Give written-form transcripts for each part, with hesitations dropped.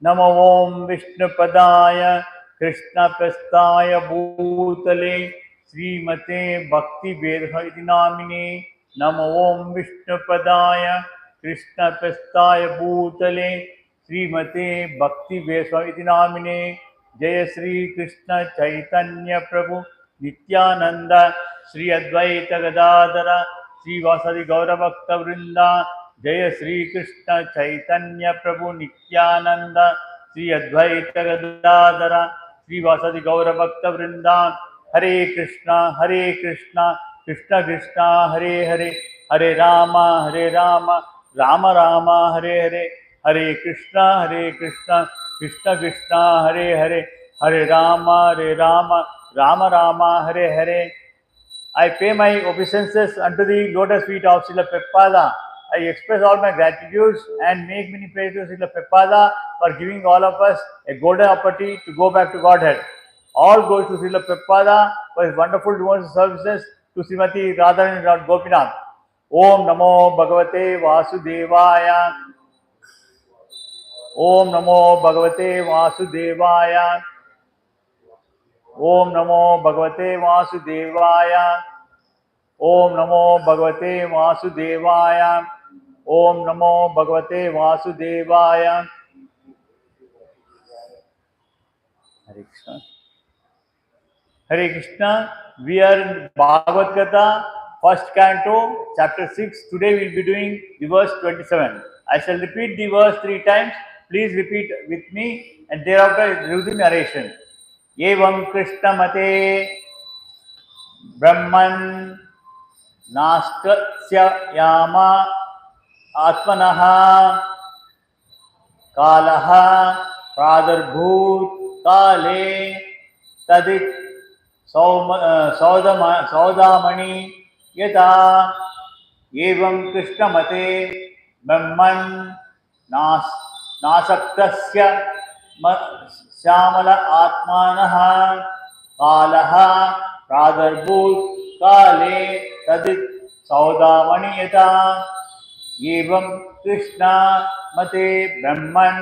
नमो ओं विष्णुपदाय कृष्णप्रस्थाय भूतले श्रीमते भक्तिवेदान्त नामिने नमो ओं विष्णुपदाय कृष्णप्रस्थाय भूतले श्रीमते भक्तिवेदान्त नामिने जय श्री कृष्ण चैतन्य प्रभु नित्यानंद श्री अद्वैत गदाधर श्रीवासदि गौरभक्त वृंदा जय श्री कृष्ण चैतन्य प्रभु नित्यानंद श्री अद्वैत गदाधर श्रीवासदि गौरभक्त वृंदा हरे Krishna Krishna Krishna Hare Hare Hare Ram Ram Ram Hare Hare Hare Krishna Krishna Krishna Hare Hare Hare Ram Ram Ram Hare Hare. I pay my obeisances unto the lotus feet of Srila Prabhupada. I express all my gratitude and make many praises to Srila Prabhupada for giving all of us a golden opportunity to go back to Godhead. All goes to Srila Prabhupada for his wonderful devotional services to Srimati Radharani Gopinath. Om Namo Bhagavate Vasudevaya. Om Namo Bhagavate Vasudevaya. Om Namo Bhagavate Vasudevaya. Om Namo Bhagavate Vasudevaya. Om Namo Bhagavate Vasudevaya. Hare Krishna. Hare Krishna. We are in Bhagavath Katha, first canto, chapter 6. Today we will be doing the verse 27. I shall repeat the verse 3 times. Please repeat with me and thereafter do the narration. Evam Krishnamate Brahman Naskasya Yama Atmanaha Kalaha Pradarbhut Kale Tadit Saudamani Yata Evam Krishnamate Brahman Nasaktasya Shyamala Atmanaha Kalaha Pradarbhut Kale Tadit Saudamani Yata Evam Krishna Mate Brahman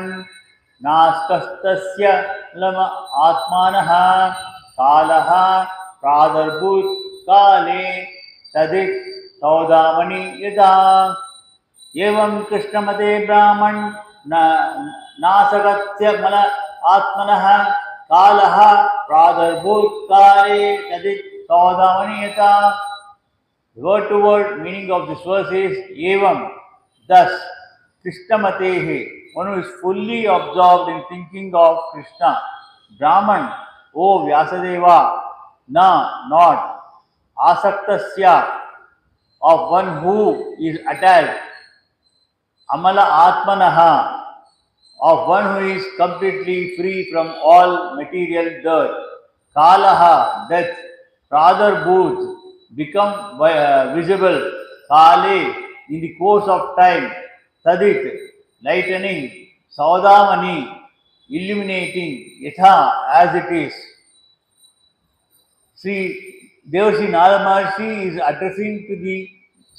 Naskastasya Lama Atmanaha Kalaha Pradarbhut Kale Tadit Saudamani Yada Evam Krishna Mate Brahman Nasagatya Mala Atmanaha Kalaha Pradarbhut Kale Tadit Saudamani Yada. Word to word meaning of this verse is Evam, thus, Krishnamatehe, one who is fully absorbed in thinking of Krishna. Brahman, O Vyasadeva, na, not, Asaktasya, of one who is attached, Amala Atmanaha, of one who is completely free from all material dirt. Kalaha, death, Pradarbhut, become visible. Kale, in the course of time. Tadit, lightening. Saudamani, illuminating. Yatha, as it is. See, Devarshi Nada Maharshi is addressing to the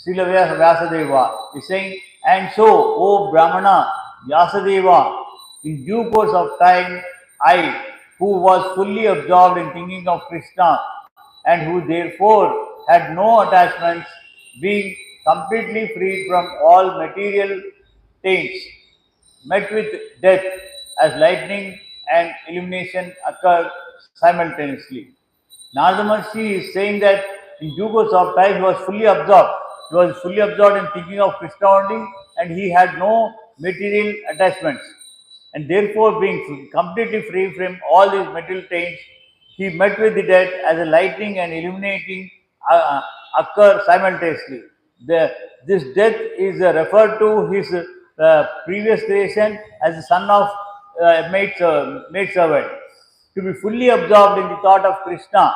Srila Vyasadeva. He is saying, and so, O Brahmana, Vyasadeva, in due course of time, I, who was fully absorbed in thinking of Krishna and who therefore had no attachments, being completely freed from all material taints, met with death as lightning and illumination occur simultaneously. Narada Maharshi is saying that in due course of time he was fully absorbed. He was fully absorbed in thinking of Krishna only and he had no material attachments. And therefore, being completely free from all these material taints, he met with the death as a lightning and illuminating occur simultaneously. This death is referred to his previous creation as the son of maid servant. To be fully absorbed in the thought of Krishna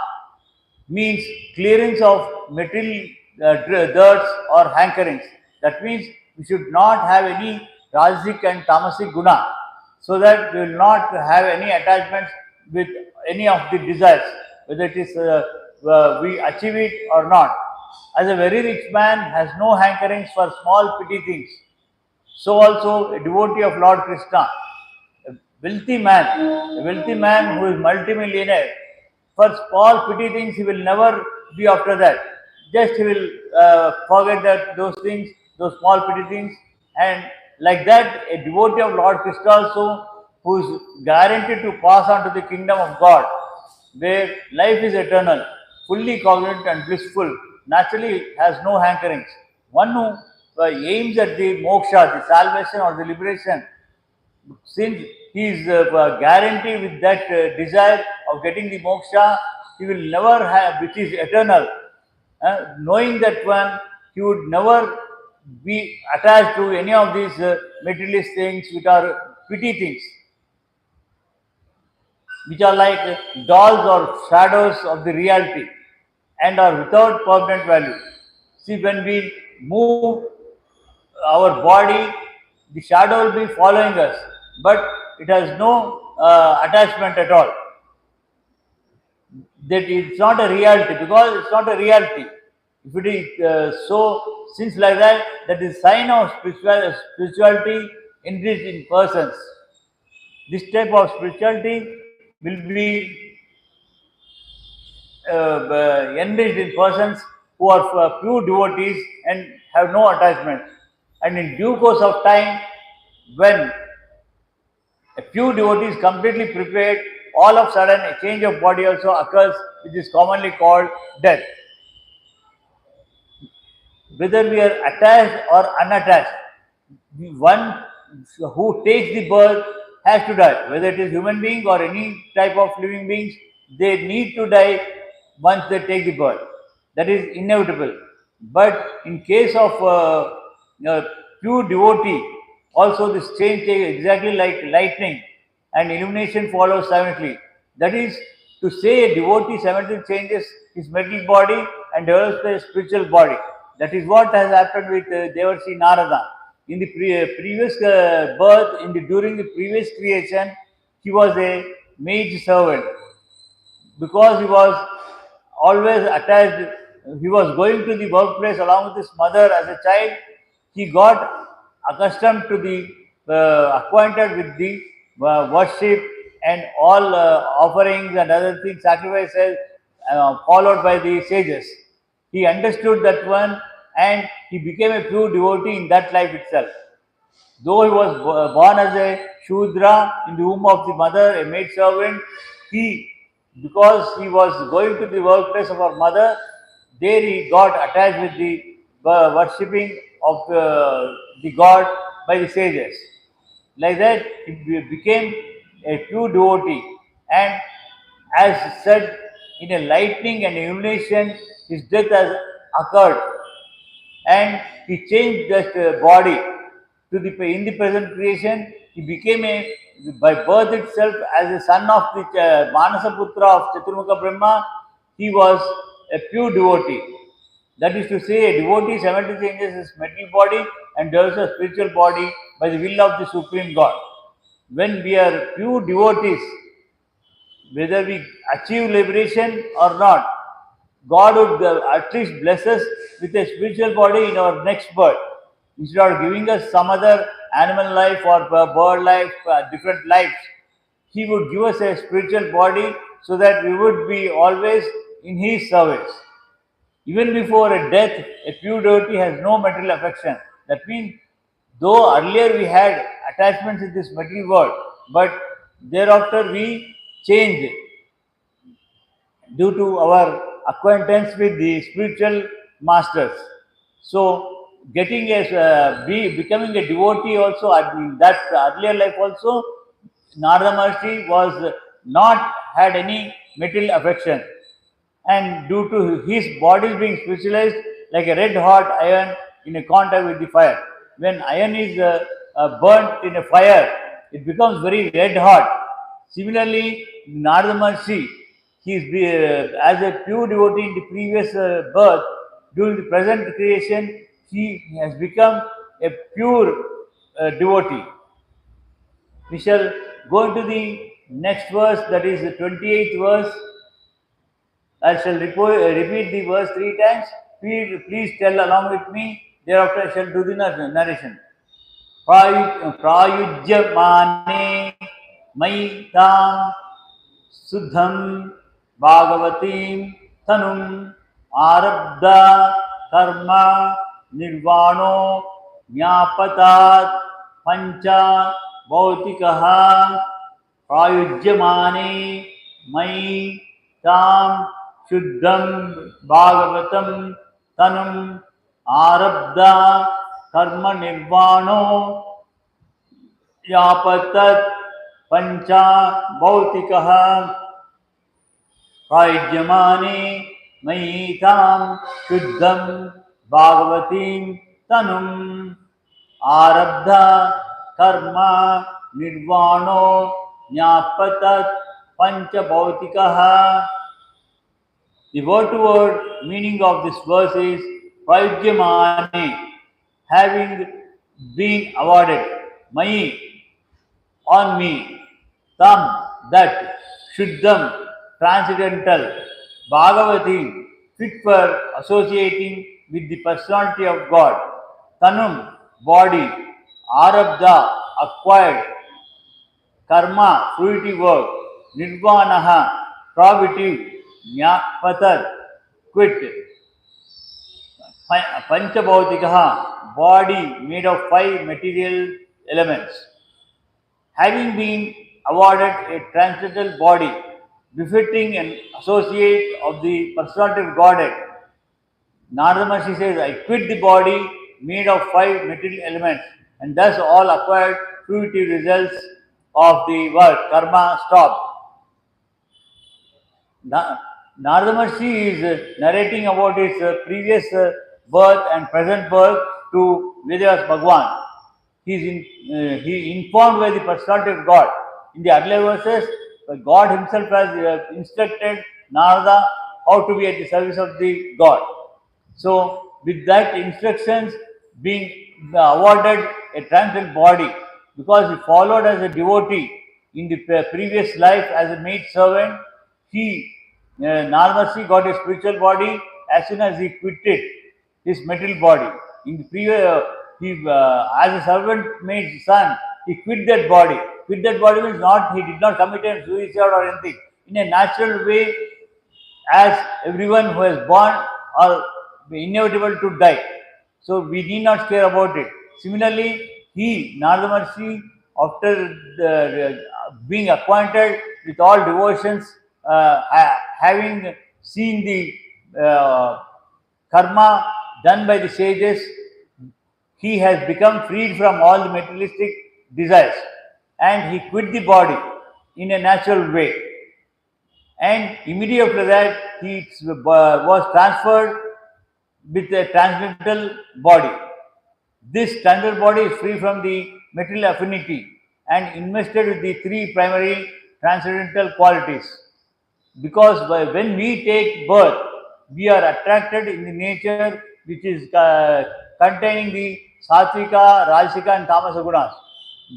means clearance of material dirts or hankerings. That means we should not have any rajasic and tamasic guna, so that we will not have any attachments with any of the desires, whether it is we achieve it or not. As a very rich man has no hankerings for small petty things, so also a devotee of Lord Krishna, a wealthy man who is multimillionaire, for small petty things he will never be after that. Just he will forget that those things, those small petty things, and like that, a devotee of Lord Krishna also, who is guaranteed to pass on to the kingdom of God, where life is eternal, fully cognate and blissful, naturally has no hankerings. One who aims at the moksha, the salvation or the liberation, since he is guaranteed with that desire of getting the moksha, he will never have, which is eternal. Knowing that one, he would never be attached to any of these materialist things which are petty things, which are like dolls or shadows of the reality and are without permanent value. See, when we move our body, the shadow will be following us, but it has no attachment at all. That it's not a reality, because it's not a reality. If it is so, since like that, that is sign of spirituality enriched in persons. This type of spirituality will be enriched in persons who are pure devotees and have no attachment. And in due course of time, when a pure devotee is completely prepared, all of a sudden a change of body also occurs, which is commonly called death. Whether we are attached or unattached, the one who takes the birth has to die. Whether it is human being or any type of living beings, they need to die once they take the birth. That is inevitable. But in case of pure devotee, also this change takes exactly like lightning, and illumination follows silently. That is to say, a devotee silently changes his mental body and develops a spiritual body. That is what has happened with Devarshi Narada. In the previous birth, during the previous creation, he was a maid servant, because he was always attached. He was going to the workplace along with his mother as a child. He got accustomed to the acquainted with the worship and all offerings and other things, sacrifices followed by the sages. He understood that one, and he became a pure devotee in that life itself. Though he was born as a Shudra in the womb of the mother, a maid servant, he, because he was going to the workplace of our mother, there he got attached with the worshipping of the God by the sages. Like that, he became a pure devotee. And as said, in a lightning and illumination, his death has occurred, and he changed that body to the in the present creation. He became a, by birth itself, as a son of the Manasa Putra of Chaturmukha Brahma. He was a pure devotee. That is to say, a devotee simultaneously changes his material body and develops a spiritual body by the will of the Supreme God. When we are pure devotees, whether we achieve liberation or not, God would at least bless us with a spiritual body in our next birth. Instead of giving us some other animal life or bird life, different lives, He would give us a spiritual body so that we would be always in His service. Even before a death, a pure devotee has no material affection. That means, though earlier we had attachments in this material world, but thereafter we change due to our acquaintance with the spiritual masters. So, getting a becoming a devotee also, I mean, that earlier life also, Narada Maharshi was not had any material affection, and due to his body being specialized like a red hot iron in a contact with the fire. When iron is burnt in a fire, it becomes very red hot. Similarly, Narada Maharshi, he is as a pure devotee in the previous birth, during the present creation, he has become a pure devotee. We shall go into the next verse, that is the 28th verse. I shall repeat the verse three times. Please tell along with me. Thereafter, I shall do the narration. Prayujya mane Mai tam Suddham Bhagavatim Tanum Arabdha Karma Nirvano Nyapatat Pancha Bhautikaha Prayujyamane Mai Tam Shuddham Bhagavatam Tanum Arabdha Karma Nirvano Yapatat Pancha Bhautikaha Prayujyamane Maitam Shuddham Bhagavatim Tanum Arabdha Karma Nirvano Nyapatat Pancha Bhautikaha. The word-to-word meaning of this verse is Prayujyamane, having been awarded, Mai, on me, Tam, that, Shuddham, transcendental, Bhagavati, fit for associating with the personality of God, Tanum, body, Arabdha, acquired, Karma, fruitive work, Nirvanaha, probative, Nyapatat, quit, Panchabhautikaha, body made of 5 material elements. Having been awarded a transcendental body befitting an associate of the personality of Godhead, Narada Maharshi says, I quit the body made of 5 material elements, and thus all acquired fruitive results of the work, karma, stop. Narada Maharshi is narrating about his previous birth and present birth to Vedas Bhagwan. He informed by the personality of God. In the earlier verses, God himself has instructed Narada how to be at the service of the God. So, with that instructions being awarded a transcendental body, because he followed as a devotee in the previous life as a maid servant, Narmasi got a spiritual body as soon as he quitted his material body. In the previous, as a servant maid's son, he quit that body. Quit that body means not he did not commit a suicide or anything. In a natural way, as everyone who is born are inevitable to die. So we need not care about it. Similarly, Narada Maharshi, after being acquainted with all devotions, having seen the karma done by the sages, he has become freed from all the materialistic desires and he quit the body in a natural way. And immediately after that, he was transferred with a transcendental body. This transcendental body is free from the material affinity and invested with the 3 primary transcendental qualities. Because when we take birth, we are attracted in the nature which is containing the Satvika, Rajasika and Tamasa gunas.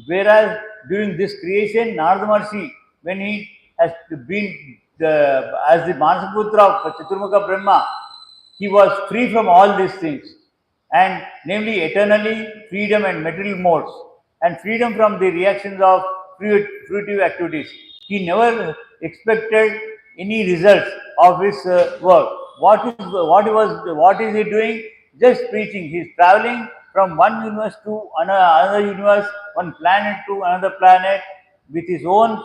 Whereas during this creation, Narada Maharshi, when he has been as the Manasaputra of Chaturmukha Brahma, he was free from all these things, and namely eternally freedom and material modes, and freedom from the reactions of fruitive activities. He never expected any results of his work. What is he doing? Just preaching. He is traveling from one universe to another universe, one planet to another planet, with his own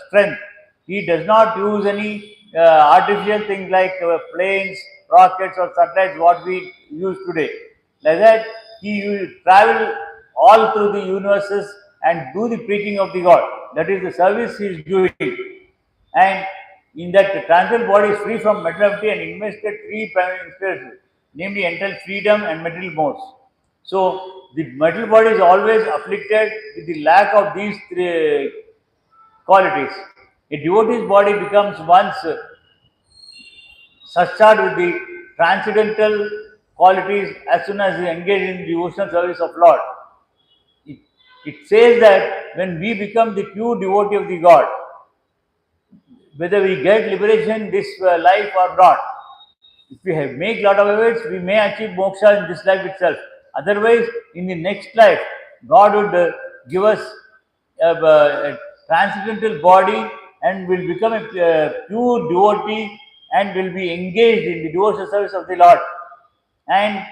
strength. He does not use any artificial things like planes, rockets, or satellites, what we use today. Like that, he travel all through the universes and do the preaching of the God. That is the service he is doing. And in that transcendental body is free from materiality and invested 3 primary spirits, namely entails freedom and material modes. So the material body is always afflicted with the lack of these 3 qualities. A devotee's body becomes once surcharged with the transcendental qualities as soon as he engages in devotional service of Lord. It says that when we become the pure devotee of the God, whether we get liberation this life or not, if we make lot of efforts, we may achieve moksha in this life itself. Otherwise, in the next life, God would give us transcendental body and will become a pure devotee and will be engaged in the devotional service of the Lord. And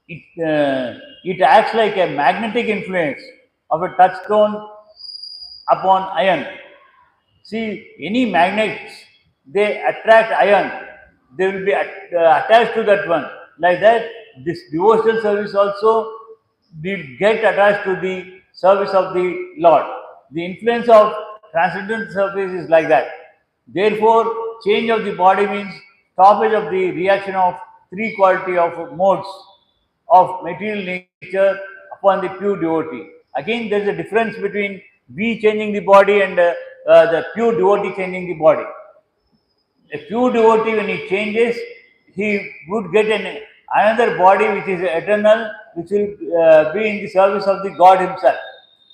it acts like a magnetic influence of a touchstone upon iron. See, any magnets, they attract iron, they will be attached to that one. Like that, this devotional service also will get attached to the service of the Lord. The influence of transcendental service is like that. Therefore, change of the body means stoppage of the reaction of three quality of modes of material nature upon the pure devotee. Again, there is a difference between we changing the body and the pure devotee changing the body. A pure devotee, when he changes, he would get another body which is eternal, which will be in the service of the God Himself,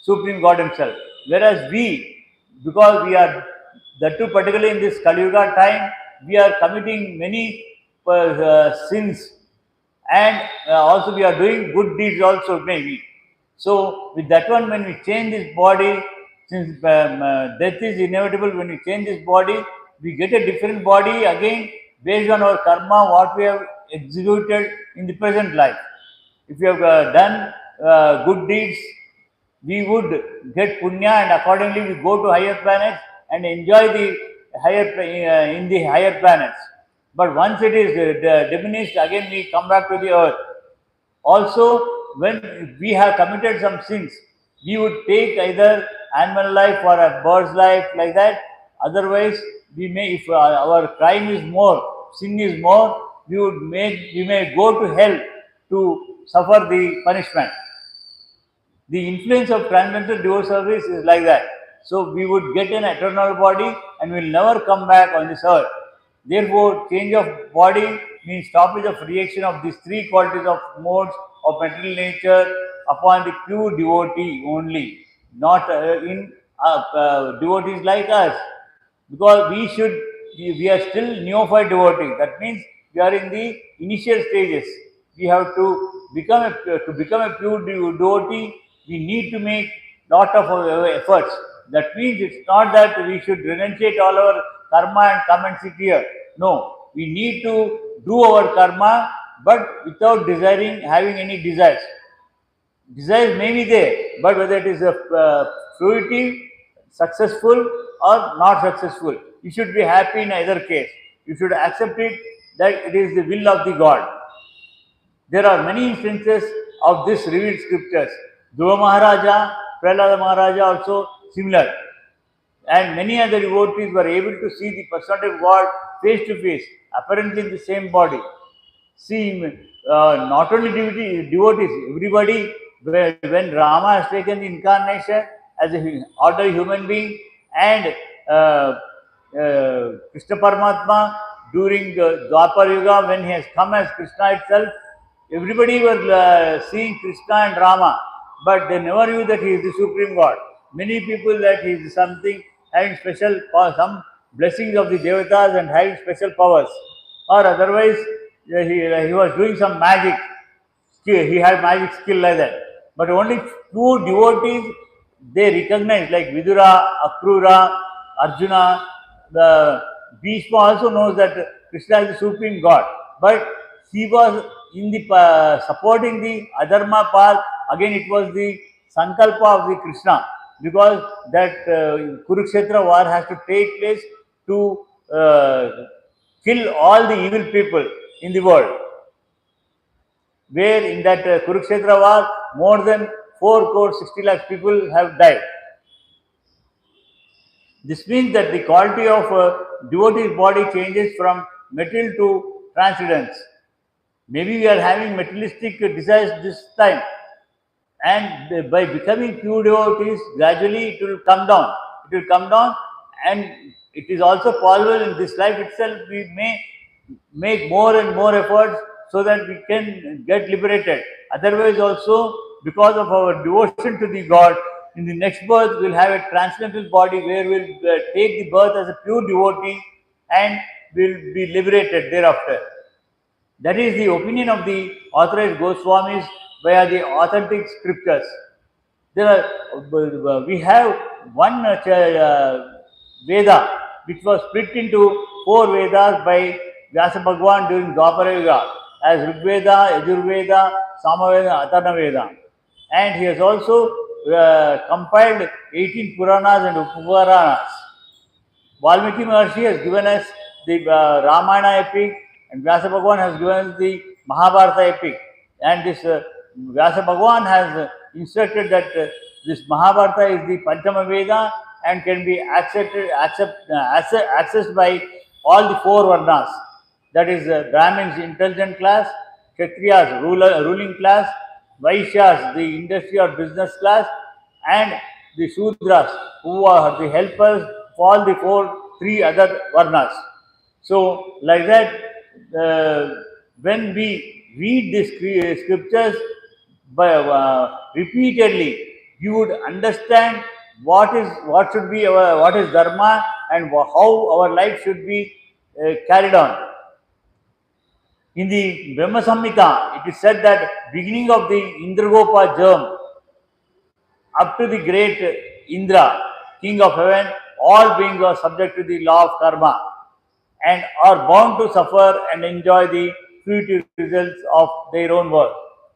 Supreme God Himself. Whereas we, because we are, that too particularly in this Kali Yuga time, we are committing many sins, and also we are doing good deeds also maybe. So with that one, when we change this body, since death is inevitable, when we change this body, we get a different body again based on our karma, what we have executed in the present life. If you have done good deeds, we would get punya, and accordingly we go to higher planets and enjoy the in the higher planets. But once it is diminished, again we come back to the earth. Also, when we have committed some sins, we would take either animal life or a bird's life, like that. Otherwise, we may, if our crime is more, sin is more, we may go to hell to suffer the punishment. The influence of transcendental devotional service is like that. So we would get an eternal body and will never come back on this earth. Therefore, change of body means stoppage of reaction of these three qualities of modes of material nature upon the pure devotee only, not in devotees like us. Because we are still neophyte devotee. That means we are in the initial stages. We have to become a pure devotee. We need to make lot of efforts. That means it's not that we should renunciate all our karma and come and sit here. No, we need to do our karma, but without desiring, having any desires. Desires may be there, but whether it is fruitive, successful, or not successful, you should be happy in either case. You should accept it that it is the will of the God. There are many instances of this revealed scriptures. Dhruva Maharaja, Prahlada Maharaja also similar. And many other devotees were able to see the personality of God face to face, apparently in the same body. See, not only devotees, everybody, when Rama has taken the incarnation as an ordinary human being, and Krishna Paramatma during Dwapar Yuga, when he has come as Krishna itself, everybody was seeing Krishna and Rama, but they never knew that he is the Supreme God. Many people that he is something having special, some blessings of the Devatas and having special powers, or otherwise he was doing some magic. He had magic skill like that. But only two devotees they recognize, like Vidura, Akrura, Arjuna. The Bhishma also knows that Krishna is the supreme God, but he was in the supporting the adharma path. Again, it was the sankalpa of the Krishna, because that Kurukshetra war has to take place to kill all the evil people in the world. Where in that Kurukshetra war, more than 4 crore 60 lakh people have died. This means that the quality of devotee's body changes from material to transcendence. Maybe we are having materialistic desires this time, and by becoming pure devotees, gradually it will come down. It will come down, and it is also possible in this life itself we may make more and more efforts so that we can get liberated. Otherwise, also because of our devotion to the God, in the next birth we'll have a transcendental body where we'll take the birth as a pure devotee and will be liberated thereafter. That is the opinion of the authorized Goswamis via the authentic scriptures. There are, we have one Veda, which was split into 4 Vedas by Vyasa Bhagwan during Dwapara Yuga, as Rig Veda, Yajurveda, Samaveda, Atharva Veda. And he has also compiled 18 Puranas and Upapuranas. Valmiki Maharshi has given us the Ramayana epic, and Vyasa Bhagwan has given us the Mahabharata epic. And this Vyasa Bhagwan has instructed that this Mahabharata is the Panchama Veda and can be accessed by all the 4 Varnas. That is Brahmins, intelligent class; Kshatriyas, ruling class; Vaishyas, the industry or business class; and the Shudras, who are the helpers for all the three other Varnas. So, like that, when we read these scriptures repeatedly, you would understand what is dharma and how our life should be carried on. In the Brahma Samhita, it is said that beginning of the Indragopa germ up to the great Indra, king of heaven, all beings are subject to the law of karma and are bound to suffer and enjoy the future results of their own work.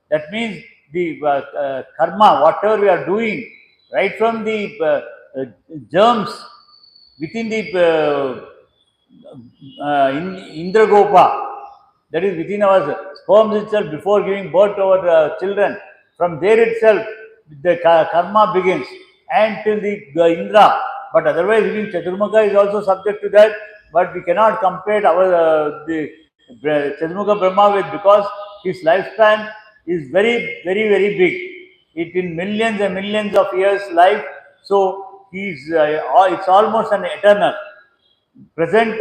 That means the karma, whatever we are doing, right from the germs within the Indragopa, that is within our sperms itself, before giving birth to our children, from there itself the karma begins and till the Indra. But otherwise, even Chaturmukha is also subject to that. But we cannot compare our the Chaturmukha Brahma with, because his lifespan is very big. It in millions and millions of years life. So he's it's almost an eternal. Present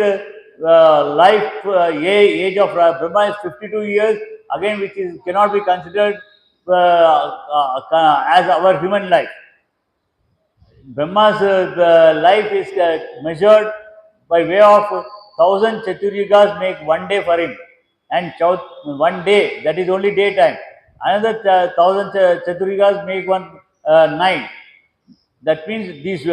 life age of Brahma is 52 years, again, which is cannot be considered as our human life. Brahma's life is measured by way of 1,000 Chaturyugas make 1 day for him, and 1 day, that is only daytime. Another 1,000 Chaturyugas make one night. That means this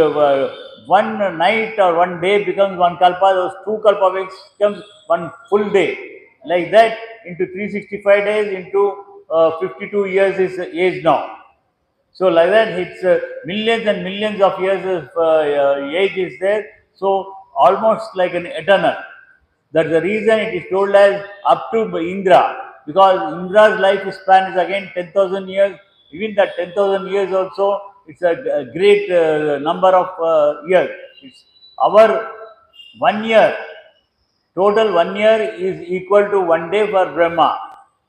one night or 1 day becomes one kalpa, those 2 kalpa weeks becomes one full day. Like that, into 365 days, into 52 years is age now. So like that, it's millions and millions of years of age is there. So almost like an eternal. That's the reason it is told as up to Indra, because Indra's life span is again 10,000 years. Even that 10,000 years also, it's a great number of years. It's our 1 year, total 1 year is equal to 1 day for Brahma,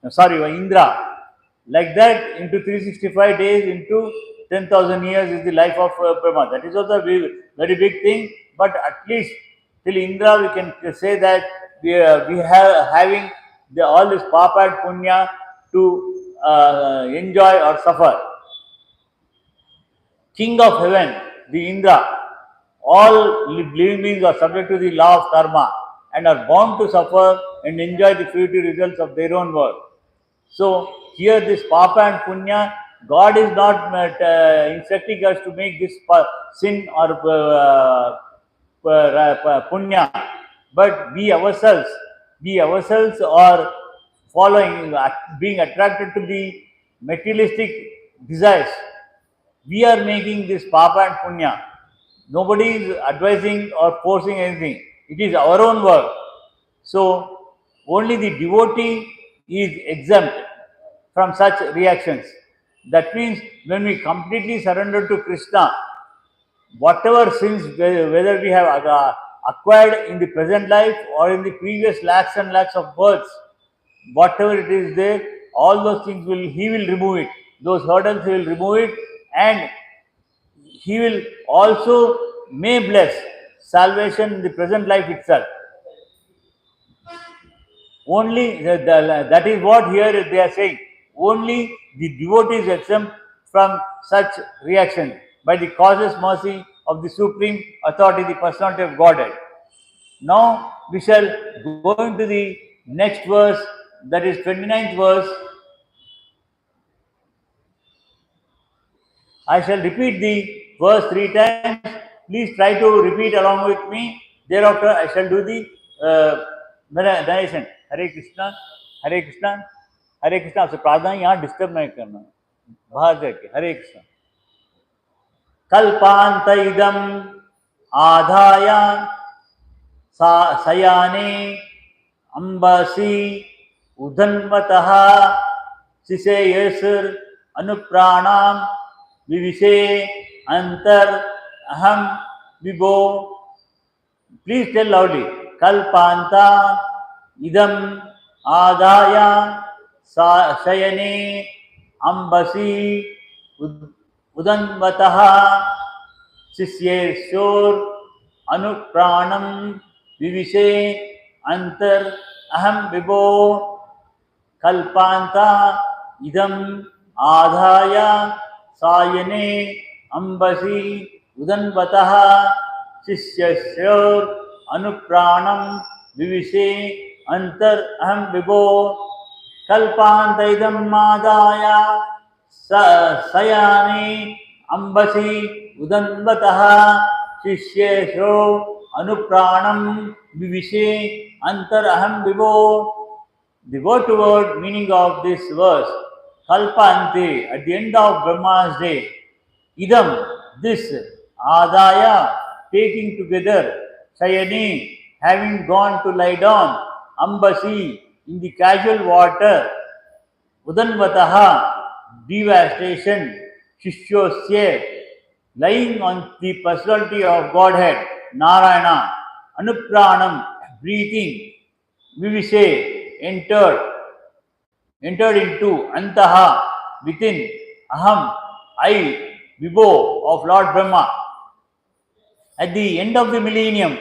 sorry, Indra. Like that, into 365 days, into 10,000 years is the life of Brahma. That is also a very big thing, but at least till Indra we can say that we have having all this papa and punya to enjoy or suffer. King of heaven, the Indra, all living beings are subject to the law of karma and are bound to suffer and enjoy the future results of their own work. So here this papa and punya, God is not instructing us to make this sin or punya, but we ourselves are following, being attracted to the materialistic desires. We are making this papa and punya. Nobody is advising or forcing anything. It is our own work. So only the devotee is exempt from such reactions. That means when we completely surrender to Krishna, whatever sins, whether we have acquired in the present life or in the previous lakhs and lakhs of births, whatever it is there, all those things he will remove it. Those hurdles he will remove it, and he will also may bless salvation in the present life itself. Only that is what here they are saying. Only the devotee is exempt from such reaction by the causeless mercy of the Supreme Authority, the Personality of Godhead. Now we shall go into the next verse, that is 29th verse. I shall repeat the verse 3 times. Please try to repeat along with me. Thereafter, I shall do the narration. Hare Krishna, Hare Krishna, Hare Krishna. आपसे प्रार्थना है यहाँ disturb नहीं करना, बाहर जाके. हरे कृष्ण. कल्पांत इदम आधाय सयाने अंबसी उधन्वतः शिशेयसुर अनुप्राणाम विविशे अंतर अहम विभो. Please tell loudly. Kalpanta idam adaya shayane ambasi udanvataha शिष्येश्वर अनुप्राणम विविशे अंतर अहम विभो. कल्पांता इदम आधाय सायने अंबसी उदन्वतः शिष्यस्योर अनुप्राणम विविशे अंतर अहम विभो. कल्पांत इदम आदाय सयाने अंबसी उदन्वतः शिष्येषु अनुप्राणम विविशे अंतर अहम विभो. The word to word meaning of this verse, Kalpante, at the end of Brahma's day, idam, this, adaya, taking together, sayani, having gone to lie down, ambasi, in the casual water, udanvataha, devastation, shishyosya, lying on the personality of Godhead, Narayana, Anupranam, breathing, Vivishe, entered into, Antaha, within, Aham, I, Vibho of Lord Brahma. At the end of the millennium,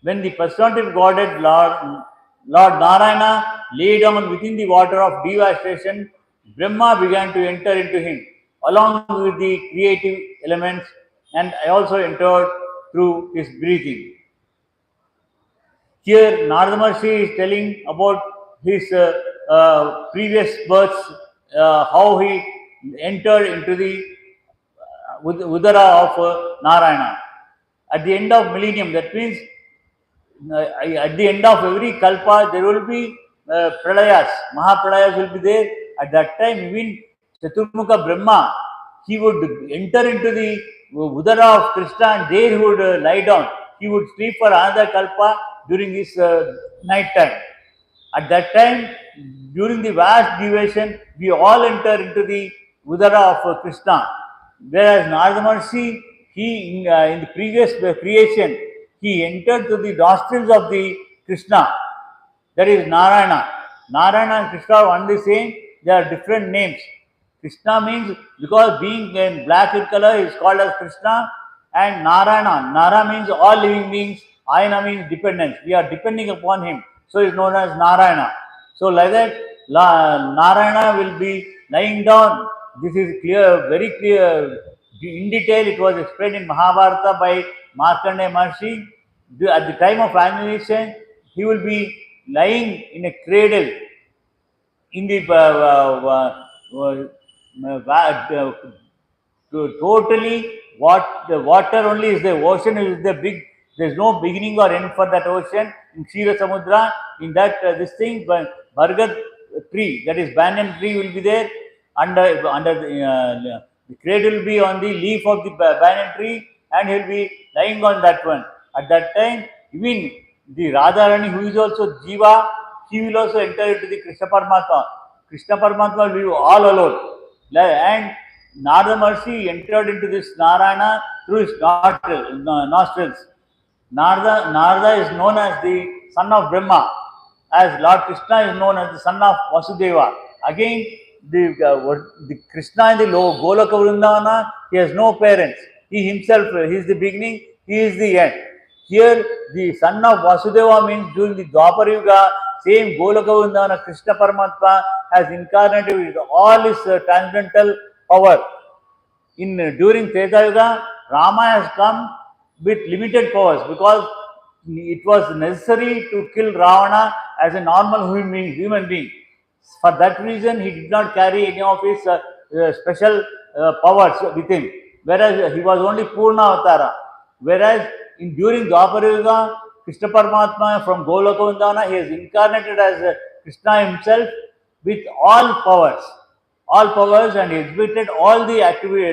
when the personality of Godhead, Lord Narayana, lay down within the water of devastation, Brahma began to enter into him, along with the creative elements, and I also entered through his breathing. Here, Narada Maharshi is telling about his previous births, how he entered into the Udara of Narayana. At the end of millennium, that means at the end of every kalpa, there will be pralayas, Mahapralayas will be there. At that time, even Chaturmukha Brahma, he would enter into the Udara of Krishna and there he would lie down. He would sleep for another kalpa during his night time. At that time, during the vast duration, we all enter into the Udara of Krishna. Whereas Narada Maharshi, he in the previous creation, he entered to the nostrils of the Krishna, that is Narayana. Narayana and Krishna are one the same, they are different names. Krishna means, because being in black in color is called as Krishna, and Narayana. Nara means all living beings, Ayana means dependence. We are depending upon him, so it is known as Narayana. So like that, Narayana will be lying down. This is clear, very clear. In detail, it was explained in Mahabharata by Markandeya Maharshi. At the time of annihilation, he will be lying in a cradle in the totally the water only is the ocean is the big. There is no beginning or end for that ocean in Kshira Samudra. In that this thing, Bhagavath tree, that is banyan tree, will be there under the cradle will be on the leaf of the banyan tree, and he will be lying on that one. At that time, even the Radharani, who is also Jiva, he will also enter into the Krishna Paramatma. Krishna Paramatma will be all alone. And Narada Maharshi entered into this Narayana through his nostrils. Narada is known as the son of Brahma, as Lord Krishna is known as the son of Vasudeva. Again, the Krishna in the Goloka Vrindavana, he has no parents. He himself, he is the beginning, he is the end. Here, the son of Vasudeva means during the Dwapara Yuga, same Goloka Vrindavana, Krishna Paramatma has incarnated with all his transcendental power. During Treta Yuga, Rama has come with limited powers because it was necessary to kill Ravana as a normal human being. For that reason, he did not carry any of his special powers with him. whereas he was only Purna Avatara. Whereas during Dwapara Yuga, Krishna Paramatma from Goloka Vandana, he is incarnated as Krishna himself with all powers, and he exhibited all the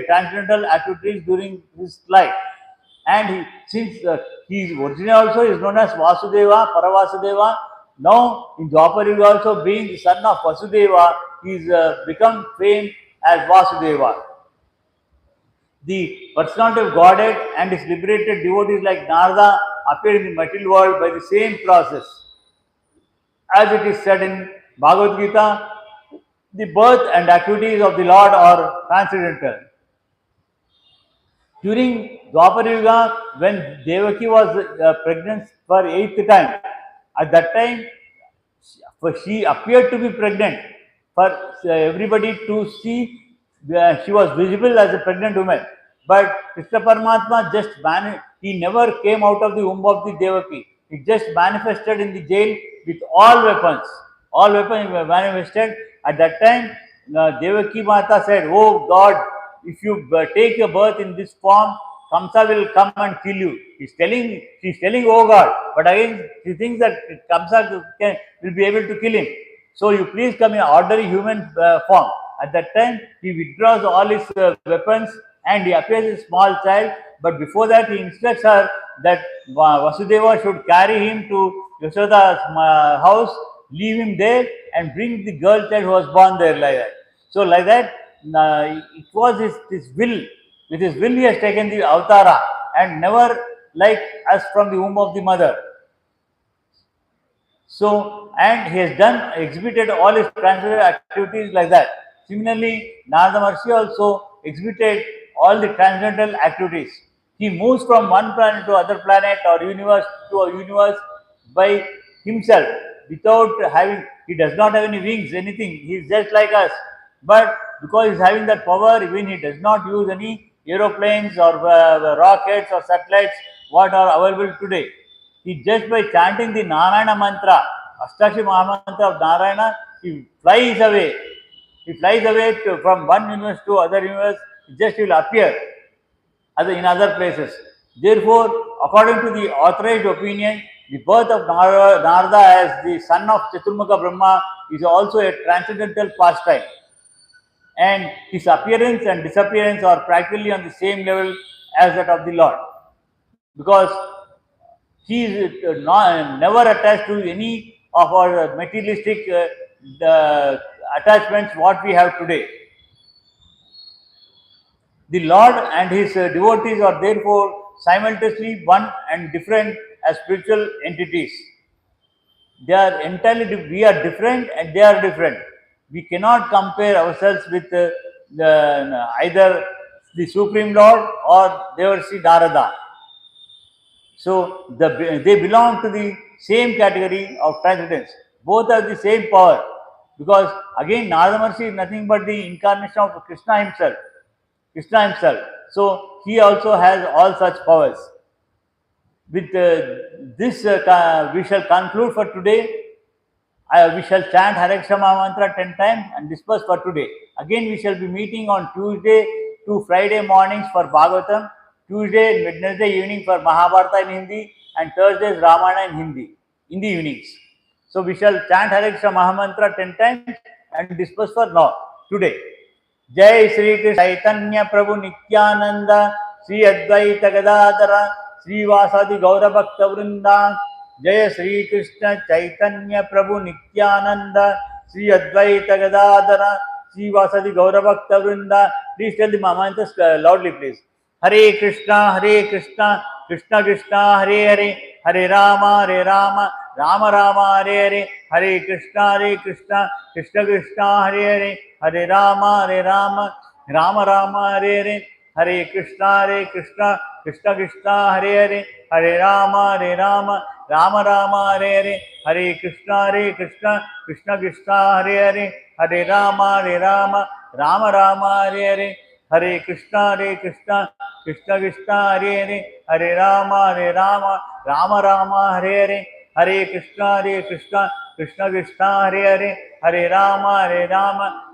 transcendental activities during his life. And since he originally also is known as Vasudeva, Paravasudeva, now in Dwapara Yuga also being the son of Vasudeva, he is become famed as Vasudeva. The personality of Godhead and his liberated devotees like Narada appear in the material world by the same process. As it is said in Bhagavad Gita, the birth and activities of the Lord are transcendental. During Dwapara Yuga, when Devaki was pregnant for 8th time, at that time she appeared to be pregnant for everybody to see. She was visible as a pregnant woman. But Krishna Paramatma he never came out of the womb of the Devaki. He just manifested in the jail with all weapons. All weapons were manifested. At that time, Devaki Mata said, "Oh God, if you take your birth in this form, Kamsa will come and kill you." She's telling, "Oh God," but again she thinks that Kamsa will be able to kill him. So you please come in ordinary human form. At that time, he withdraws all his weapons and he appears as a small child. But before that, he instructs her that Vasudeva should carry him to Yashoda's house, leave him there, and bring the girl child who was born there like that. So like that, it was his will. With his will, he has taken the avatara and never like us from the womb of the mother. So, and he has exhibited all his transcendental activities like that. Similarly, Narada Maharshi also exhibited all the transcendental activities. He moves from one planet to other planet or universe to a universe by himself without he does not have any wings, anything. He is just like us. But because he is having that power, even he does not use any aeroplanes or rockets or satellites what are available today. He just by chanting the Narayana mantra, Ashtashi Mahamantra of Narayana, he flies away. He flies away from one universe to other universe. He will appear in other places. Therefore, according to the authorized opinion, the birth of Narada as the son of Chaturmukha Brahma is also a transcendental pastime. And his appearance and disappearance are practically on the same level as that of the Lord. Because he is never attached to any of our materialistic attachments what we have today. The Lord and his devotees are therefore simultaneously one and different as spiritual entities. They are entirely, we are different and they are different. We cannot compare ourselves with either the Supreme Lord or Devarsi Narada. So they belong to the same category of transcendence. Both have the same power. Because again, Narada Maharshi is nothing but the incarnation of Krishna himself. Krishna himself. So he also has all such powers. With this, we shall conclude for today. We shall chant Hare Krishna mantra 10 times and disperse for today. Again, we shall be meeting on Tuesday to Friday mornings for Bhagavatam, Tuesday and Wednesday evening for Mahabharata in Hindi, and Thursdays Ramayana in Hindi, in the evenings. So we shall chant Hare Krishna Mahamantra 10 times and disperse for now, today. Jai Sri Krishna Chaitanya Prabhu Nityananda Sri Advaita Gadadhara Sri Vasadi Gaura Bhakta Vrinda. Jai Sri Krishna Chaitanya Prabhu Nityananda Sri Advaita Gadadhara Sri Vasadi Gaura Bhakta Vrinda. Please tell the mantras loudly, please. Hare Krishna, Krishna Krishna, Hare Hare, Hare Rama, Rama Rama, Hare Hare, Hare Krishna, Krishna Krishna, Hare Hare, Hare Rama, Rama Rama, Hare Hare, Hare Krishna, Krishna Krishna, Hare Hare, Hare Rama, Rama Rama, Hare Hare, Hare Krishna, Krishna Krishna, Hare Hare, Hare Rama, Rama Rama, Hare Hare, Hare Krishna, Krishna Krishna, Hare Hare, Hare Rama, Rama Rama, Hare Hare, Hare Krishna, Krishna Krishna Hare Hare, Hare Rama,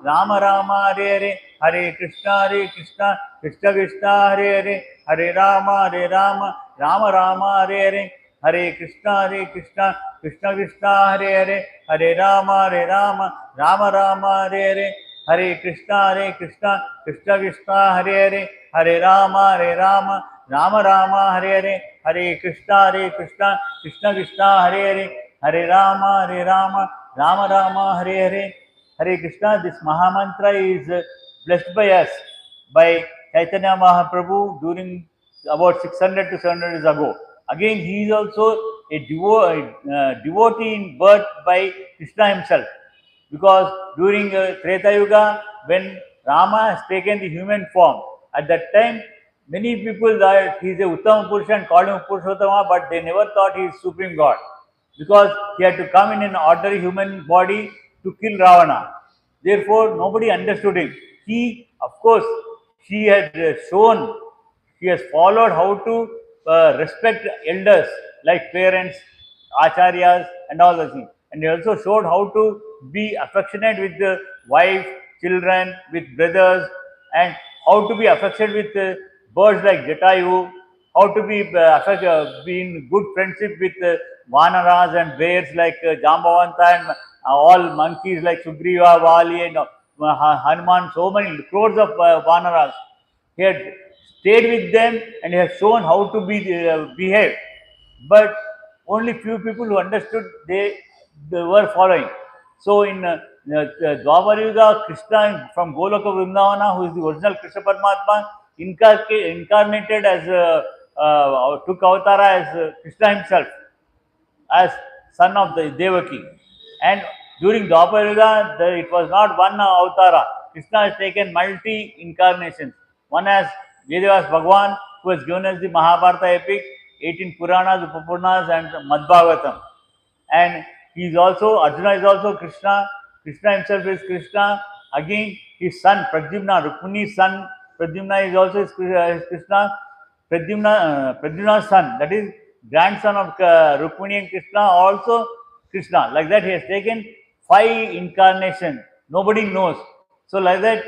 Rama Rama Hare Hare, Hare Krishna Krishna Krishna Hare Hare, Hare Rama, Rama Rama Hare Hare, Hare Krishna Krishna Krishna Hare Hare, Hare Rama, Rama Rama Hare Hare, Hare Krishna Krishna Hare Hare, Hare Rama, Rama Hare Hare, Hare Krishna Krishna Hare Hare, Hare Rama, Rama Hare Hare, Hare Krishna. This Mahamantra is blessed by us by Chaitanya Mahaprabhu during about 600 to 700 years ago. Again, he is also a devotee in birth by Krishna himself. Because during Treta Yuga, when Rama has taken the human form, at that time, many people that he is a Uttama Purusha and called him Purushottama, but they never thought he is Supreme God. Because he had to come in an ordinary human body to kill Ravana. Therefore, nobody understood him. He, of course, he had shown, he has followed how to respect elders like parents, acharyas, and all those things. And he also showed how to be affectionate with the wife, children, with brothers, and how to be affectionate with birds like Jatayu, how to be in good friendship with Vanaras and bears like Jambavanta and all monkeys like Sugriva, Vali, and Hanuman, so many crores of Vanaras. He had stayed with them and he has shown how to behave. But only few people who understood they were following. So in Dwapara Yuga, Krishna from Goloka Vrindavana, who is the original Krishna Paramatma, incarnated as took avatara as Krishna himself, as son of the Devaki. And during Dwapara Yuga, it was not one avatara. Krishna has taken multi incarnations. One as Vedas Bhagwan, who has given us the Mahabharata epic, 18 Puranas, Upapuranas, and Madhbhagavatam. And he is also, Arjuna is also Krishna. Krishna himself is Krishna. Again, his son Pradyumna, Rukmini's son Pradyumna is also Krishna. Pradyumna's son, that is grandson of Rukmini and Krishna, also Krishna. Like that, he has taken 5 incarnations. Nobody knows. So like that,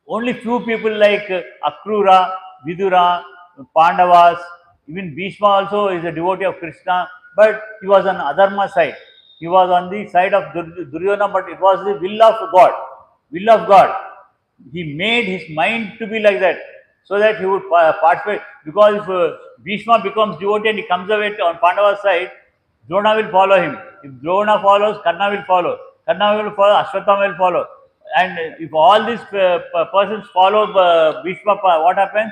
only few people like Akrura, Vidura, Pandavas, even Bhishma also is a devotee of Krishna, but he was on Adharma side. He was on the side of Duryodhana, but it was the will of God. Will of God. He made his mind to be like that, so that he would participate. Because if Bhishma becomes devotee and he comes away on Pandava's side, Drona will follow him. If Drona follows, Karna will follow. Karna will follow, Ashwatthama will follow. And if all these persons follow Bhishma, what happens?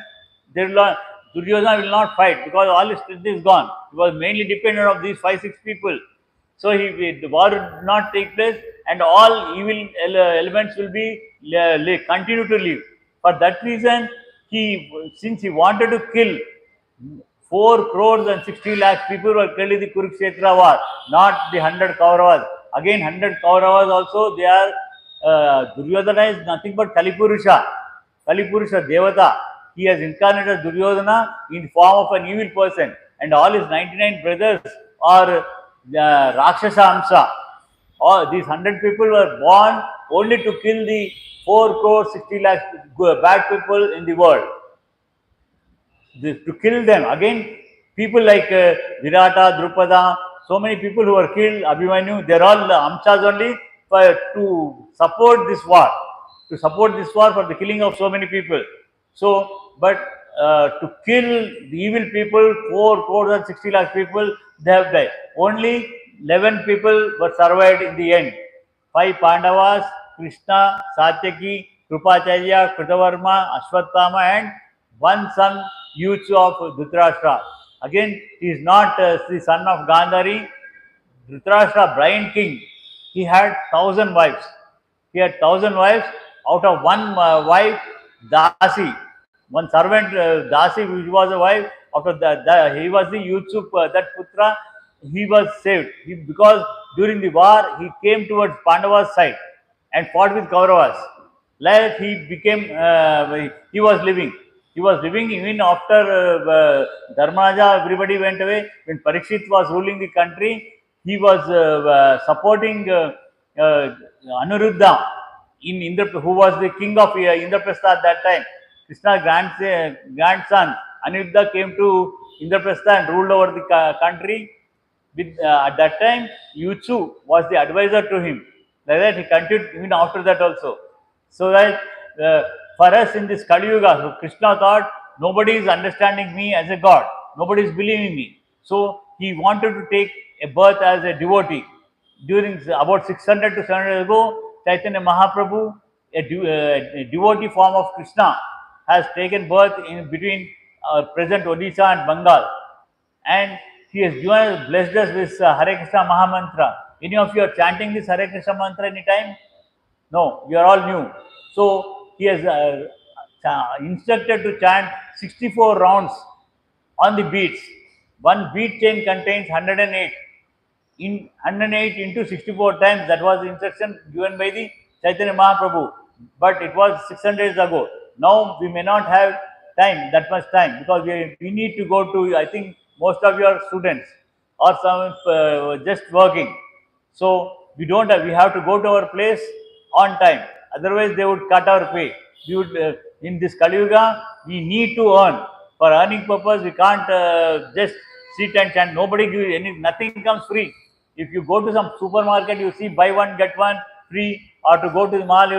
Duryodhana will not fight because all his strength is gone. He was mainly dependent on these 5-6 people. So the war will not take place, and all evil elements will be continue to live. For that reason, since he wanted to kill 4 crores and 60 lakhs people were killed in the Kurukshetra war, not the 100 Kauravas. Again, 100 Kauravas also, they are, Duryodhana is nothing but Kalipurusha, Devata. He has incarnated as Duryodhana in form of an evil person, and all his 99 brothers are Rakshasa Amsa. All these 100 people were born only to kill the 4 crores 60 lakhs bad people in the world. To kill them. Again, people like Virata, Drupada, so many people who were killed, Abhimanyu, they are all Amchas only to support this war. To support this war for the killing of so many people. So, but to kill the evil people, 4 crores and 60 lakhs people, they have died. Only 11 people were survived in the end. 5 Pandavas, Krishna, Satyaki, Krupacharya, Kritavarma, Ashwatthama, and one son, Yuchu of Dhritarashtra. Again, he is not the son of Gandhari. Dhritarashtra, blind king, he had 1,000 wives. He had 1,000 wives. Out of one wife, Dasi, one servant, Dasi, which was a wife. After that, he was the Yuchu, that Putra, he was saved. Because during the war, he came towards Pandava's side and fought with Kauravas. Like he became, he was living. He was living even after Dharmaraja, everybody went away. When Parikshit was ruling the country, he was supporting Anuruddha in Indra, who was the king of Indraprastha at that time. Krishna's grandson Anuruddha came to Indraprastha and ruled over the country. With at that time, Yuchu was the advisor to him. Like that, he continued even after that also. So that for us in this Kali Yuga, so Krishna thought nobody is understanding me as a god, nobody is believing me. So he wanted to take a birth as a devotee. During about 600 to 700 years ago, Chaitanya Mahaprabhu, a devotee form of Krishna, has taken birth in between present Odisha and Bengal, and he has given blessed us with Hare Krishna Mahamantra. Any of you are chanting this Hare Krishna mantra anytime? No, you are all new. So he has instructed to chant 64 rounds on the beats. One beat chain contains 108. In 108 into 64 times, that was the instruction given by the Chaitanya Mahaprabhu. But it was 600 years ago. Now we may not have time, that much time, because we need to go to, I think most of you are students or some just working. So we have to go to our place on time. Otherwise, they would cut our pay. We would, in this Kali Yuga, we need to earn. For earning purpose, we can't just sit and chant. Nobody gives any, nothing comes free. If you go to some supermarket, you see buy one get one free, or to go to the mall,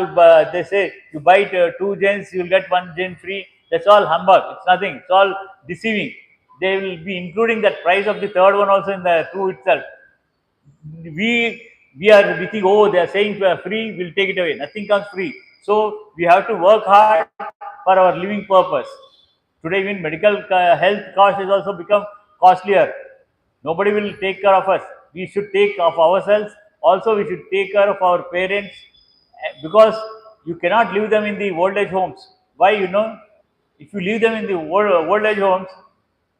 they say you buy two gens, you will get one gen free. That's all humbug. It's nothing. It's all deceiving. They will be including that price of the third one also in the two itself. We think, oh, they are saying free, we'll take it away. Nothing comes free. So we have to work hard for our living purpose. Today, even medical health cost has also become costlier. Nobody will take care of us. We should take care of ourselves. Also, we should take care of our parents, because you cannot leave them in the old age homes. Why? If you leave them in the old age homes,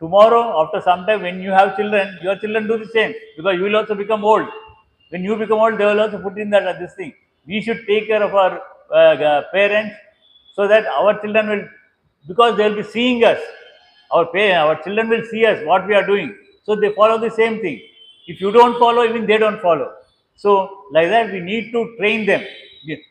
tomorrow, after some time, when you have children, your children do the same, because you will also become old. When you become old, they will also put in that this thing. We should take care of our parents, so that our children will, because they will be seeing us. Our children will see us what we are doing, so they follow the same thing. If you don't follow, even they don't follow. So like that, we need to train them.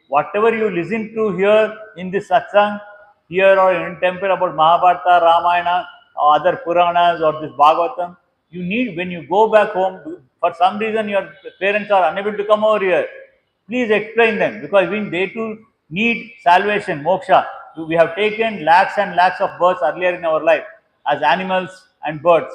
Whatever you listen to here in this satsang, here or in temple about Mahabharata, Ramayana, or other Puranas or this Bhagavatam, you need, when you go back home, for some reason your parents are unable to come over here, please explain them, because when they too need salvation, moksha. We have taken lakhs and lakhs of births earlier in our life as animals and birds,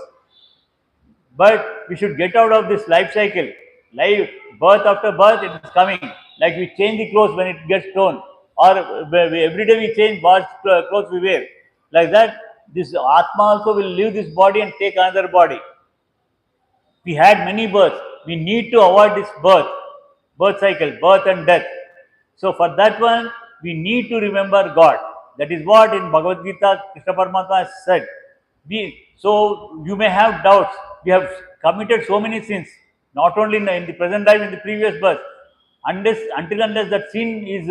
but we should get out of this life cycle. Life, birth after birth, it is coming. Like we change the clothes when it gets torn, or every day we change what clothes we wear. Like that, this Atma also will leave this body and take another body. We had many births. We need to avoid this birth cycle, birth and death. So for that one, we need to remember God. That is what in Bhagavad Gita, Krishna Paramatma has said. So you may have doubts. We have committed so many sins, not only in the present life, in the previous birth. Until that sin is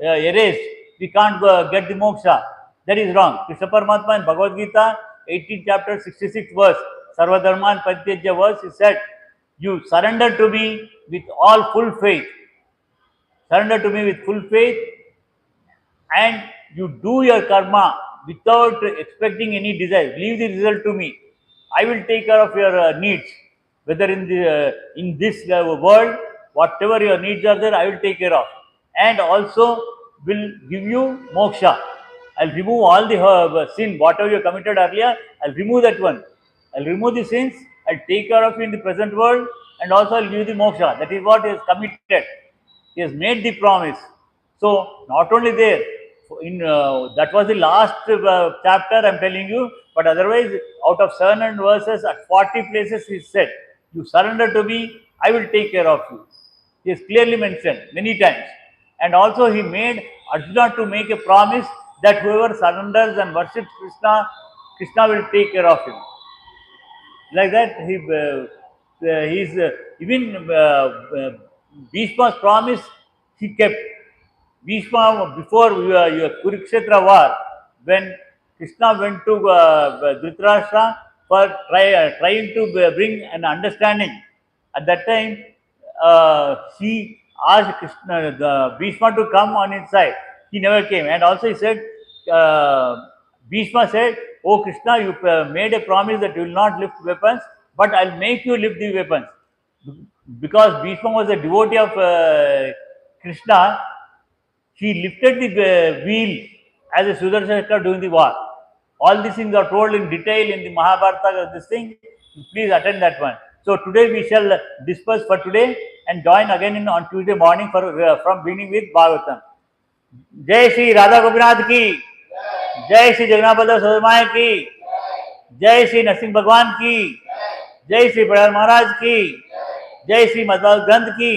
erased, we can't get the moksha. That is wrong. Krishna Paramatma in Bhagavad Gita, 18th chapter, 66th verse, Sarvadharman Parityajya verse, he said, you surrender to me with all full faith. Surrender to me with full faith, and you do your karma without expecting any desire. Leave the result to me. I will take care of your needs. Whether in this world, whatever your needs are there, I will take care of, and also will give you moksha. I'll remove all the sin, whatever you committed earlier. I'll remove that one. I'll remove the sins. I'll take care of you in the present world, and also I'll give you the moksha. That is what he has committed. He has made the promise. So not only there, in that was the last chapter I'm telling you, but otherwise out of 700 verses at 40 places he said, you surrender to me, I will take care of you. He has clearly mentioned many times. And also he made Arjuna to make a promise that whoever surrenders and worships Krishna, Krishna will take care of him. Like that, he's even Bhishma's promise he kept. Bhishma, before your Kurukshetra war, when Krishna went to Dhritarashtra for trying to bring an understanding At that time, she asked Krishna, the Bhishma to come on his side. He never came. And also he said, Bhishma said, "Oh Krishna, you made a promise that you will not lift weapons, but I'll make you lift the weapons." Because Bhishma was a devotee of Krishna, he lifted the wheel as a Sudarshan Chakra during the war. All these things are told in detail in the Mahabharata. This thing, please attend that one. So today we shall disperse for today and join again on Tuesday morning for from beginning with Bhagavatam. जय श्री राधा गोपीनाथ की, जय श्री जगन्नाथ बलदेव सुभद्रा की, जय श्री नरसिंह भगवान की, जय श्री प्रहलाद महाराज की, जय श्री मध्व ग्रंथ की,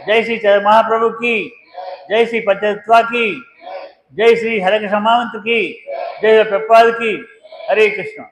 जय श्री चैतन्य महाप्रभु की, जय श्री पंचतत्वा की, जय श्री हरे कृष्ण महामंत्र की, जय प्रभुपाद की। हरे कृष्ण।